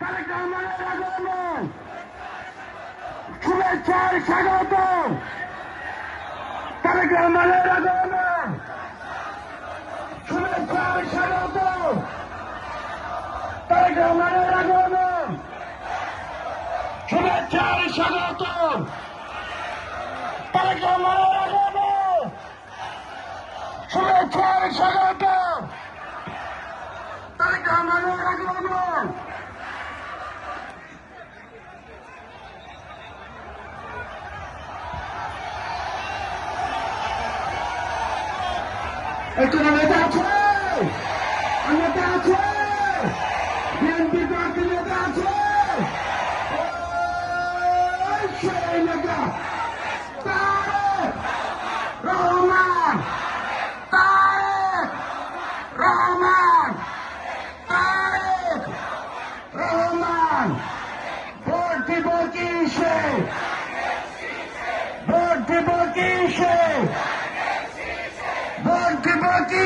তারেক রহমানের আগমন শুভেচ্ছার স্বাগত। তারেক রহমানের আগমন শুভেচ্ছার স্বাগত। তারেক রহমানের আগমন শুভেচ্ছার স্বাগত। তারেক রহমানের আগমন শুভেচ্ছার স্বাগত। তারেক রহমানের আগমন একটু নেতা আছে, নেতা আছে, বিএনপি পার্টি নেতা আছে, সেই নেতা তারেক রহমান, তারেক রহমান, তারেক রহমান। ভোট দিব কিসে, ভোট দিব কিসে,